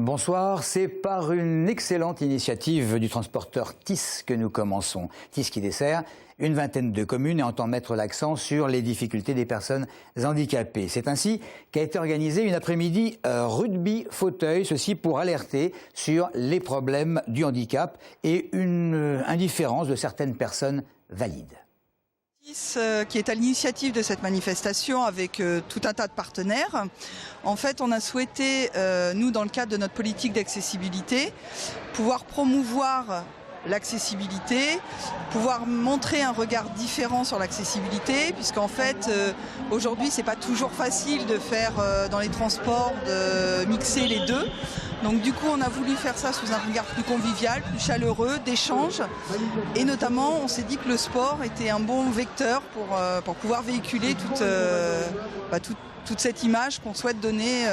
Bonsoir, c'est par une excellente initiative du transporteur TIS que nous commençons. TIS qui dessert une vingtaine de communes et entend mettre l'accent sur les difficultés des personnes handicapées. C'est ainsi qu'a été organisée une après-midi rugby fauteuil, ceci pour alerter sur les problèmes du handicap et une indifférence de certaines personnes valides. Qui est à l'initiative de cette manifestation avec tout un tas de partenaires. En fait, on a souhaité, nous, dans le cadre de notre politique d'accessibilité, pouvoir promouvoir l'accessibilité, pouvoir montrer un regard différent sur l'accessibilité, puisqu'en fait, aujourd'hui, c'est pas toujours facile de faire dans les transports, de mixer les deux. Donc du coup, on a voulu faire ça sous un regard plus convivial, plus chaleureux, d'échange. Et notamment, on s'est dit que le sport était un bon vecteur pour pouvoir véhiculer toute cette image qu'on souhaite donner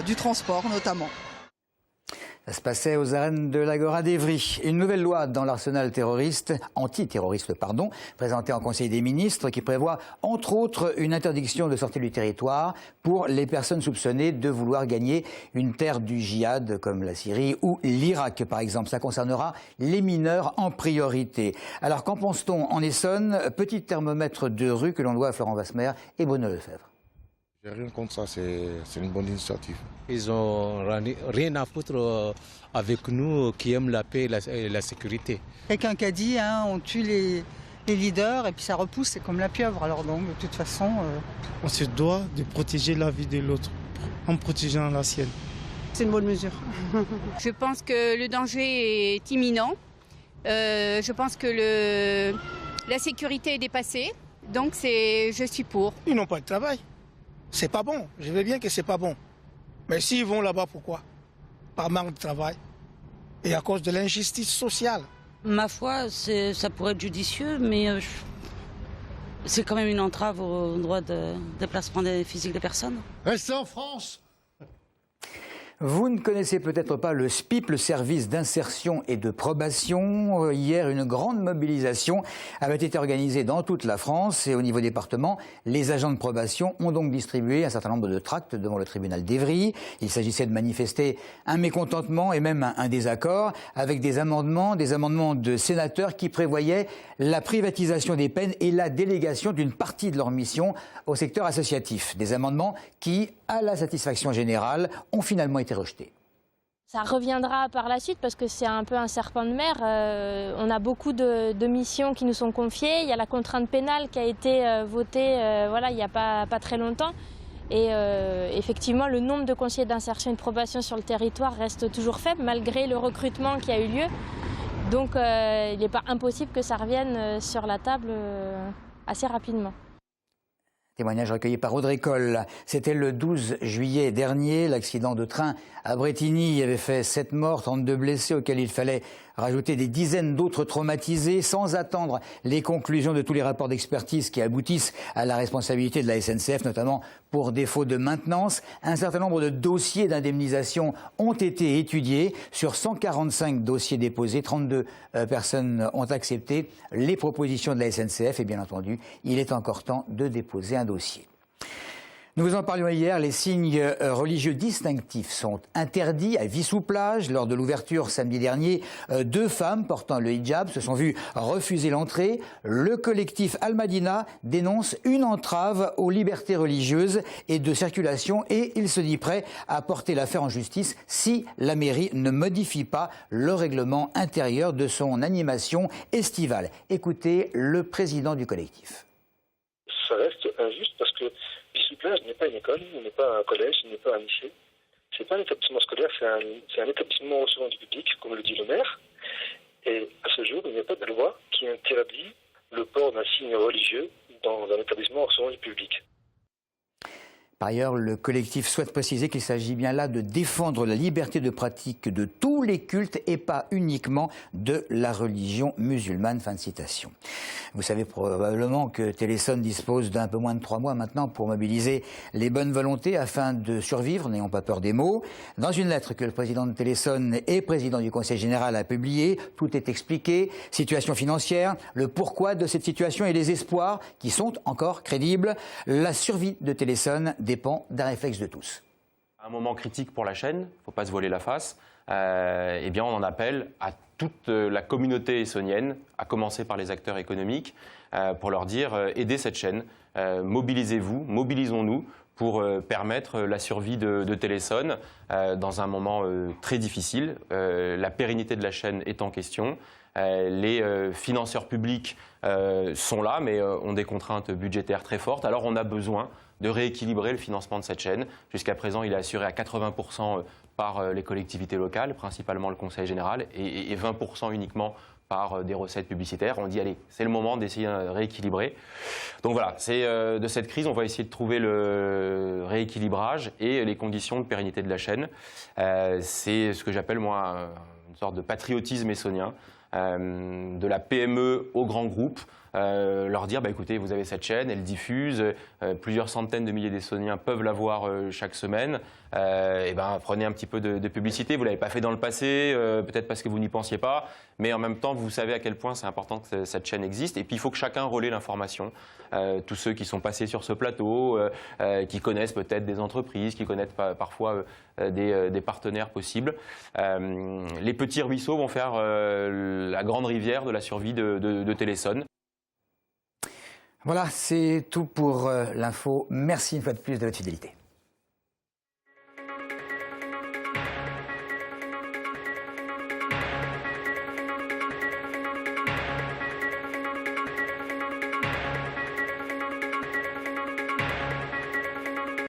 du transport notamment. Ça se passait aux arènes de l'Agora d'Evry. Une nouvelle loi dans l'arsenal antiterroriste, présentée en Conseil des ministres, qui prévoit entre autres une interdiction de sortie du territoire pour les personnes soupçonnées de vouloir gagner une terre du djihad comme la Syrie ou l'Irak par exemple. Ça concernera les mineurs en priorité. Alors qu'en pense-t-on en Essonne? Petit thermomètre de rue que l'on doit à Florent Vasmer et Bruno Lefebvre. J'ai rien contre ça, c'est une bonne initiative. Ils ont rien à foutre avec nous qui aiment la paix et la sécurité. Quelqu'un qui a dit, on tue les leaders et puis ça repousse, c'est comme la pieuvre. Alors donc, de toute façon... On se doit de protéger la vie de l'autre en protégeant la sienne. C'est une bonne mesure. Je pense que le danger est imminent. Je pense que la sécurité est dépassée. Donc je suis pour. Ils n'ont pas de travail. C'est pas bon. Je veux bien que c'est pas bon. Mais s'ils vont là-bas, pourquoi? Par manque de travail. Et à cause de l'injustice sociale. Ma foi, ça pourrait être judicieux, mais c'est quand même une entrave au droit de déplacement physique des personnes. Restez en France! Vous ne connaissez peut-être pas le SPIP, le service d'insertion et de probation. Hier, une grande mobilisation avait été organisée dans toute la France et au niveau département, les agents de probation ont donc distribué un certain nombre de tracts devant le tribunal d'Evry. Il s'agissait de manifester un mécontentement et même un désaccord avec des amendements de sénateurs qui prévoyaient la privatisation des peines et la délégation d'une partie de leur mission au secteur associatif. Des amendements qui, à la satisfaction générale, ont finalement été rejetés. Ça reviendra par la suite parce que c'est un peu un serpent de mer. On a beaucoup de missions qui nous sont confiées. Il y a la contrainte pénale qui a été votée il n'y a pas très longtemps. Et effectivement, le nombre de conseillers d'insertion et de probation sur le territoire reste toujours faible malgré le recrutement qui a eu lieu. Donc il n'est pas impossible que ça revienne sur la table assez rapidement. Témoignage recueilli par Audrey Coll. C'était le 12 juillet dernier. L'accident de train à Brétigny avait fait 7 morts, 32 blessés auxquels il fallait rajouter des dizaines d'autres traumatisés sans attendre les conclusions de tous les rapports d'expertise qui aboutissent à la responsabilité de la SNCF, notamment pour défaut de maintenance. Un certain nombre de dossiers d'indemnisation ont été étudiés. Sur 145 dossiers déposés, 32 personnes ont accepté les propositions de la SNCF et bien entendu, il est encore temps de déposer un dossier. Nous vous en parlions hier, les signes religieux distinctifs sont interdits à Vissou-Plage. Lors de l'ouverture samedi dernier, 2 femmes portant le hijab se sont vues refuser l'entrée. Le collectif Al-Madina dénonce une entrave aux libertés religieuses et de circulation et il se dit prêt à porter l'affaire en justice si la mairie ne modifie pas le règlement intérieur de son animation estivale. Écoutez le président du collectif. Ça reste injuste parce que Vissou-Plage n'est pas une école, il n'est pas un collège, il n'est pas un lycée. C'est pas un établissement scolaire, c'est un établissement recevant du public, comme le dit le maire. Et à ce jour, il n'y a pas de loi qui interdit le port d'un signe religieux dans un établissement recevant du public. Par ailleurs, le collectif souhaite préciser qu'il s'agit bien là de défendre la liberté de pratique de tous les cultes et pas uniquement de la religion musulmane. Fin de citation. Vous savez probablement que Téléson dispose d'un peu moins de 3 mois maintenant pour mobiliser les bonnes volontés afin de survivre, n'ayons pas peur des mots. Dans une lettre que le président de Téléson et président du Conseil général a publiée, tout est expliqué. Situation financière, le pourquoi de cette situation et les espoirs qui sont encore crédibles. La survie de Téléson dépend d'un réflexe de tous. À un moment critique pour la chaîne, il ne faut pas se voiler la face, eh bien on en appelle à toute la communauté essonnienne, à commencer par les acteurs économiques, pour leur dire aidez cette chaîne, mobilisez-vous, mobilisons-nous pour permettre la survie de Téléson dans un moment très difficile. La pérennité de la chaîne est en question. Les financeurs publics sont là, mais ont des contraintes budgétaires très fortes. Alors on a besoin de rééquilibrer le financement de cette chaîne. Jusqu'à présent, il est assuré à 80% par les collectivités locales, principalement le Conseil général, et 20% uniquement par des recettes publicitaires. On dit, allez, c'est le moment d'essayer de rééquilibrer. Donc voilà, c'est de cette crise, on va essayer de trouver le rééquilibrage et les conditions de pérennité de la chaîne. C'est ce que j'appelle, moi, une sorte de patriotisme essonnien, de la PME au grand groupe. Leur dire, écoutez, vous avez cette chaîne, elle diffuse, plusieurs centaines de milliers d'Essonniens peuvent la voir chaque semaine. Prenez un petit peu de publicité. Vous ne l'avez pas fait dans le passé, peut-être parce que vous n'y pensiez pas, mais en même temps, vous savez à quel point c'est important que cette chaîne existe. Et puis, il faut que chacun relaie l'information. Tous ceux qui sont passés sur ce plateau, qui connaissent peut-être des entreprises, qui connaissent parfois des partenaires possibles. Les petits ruisseaux vont faire la grande rivière de la survie de Téléson. Voilà, c'est tout pour l'info. Merci une fois de plus de votre fidélité.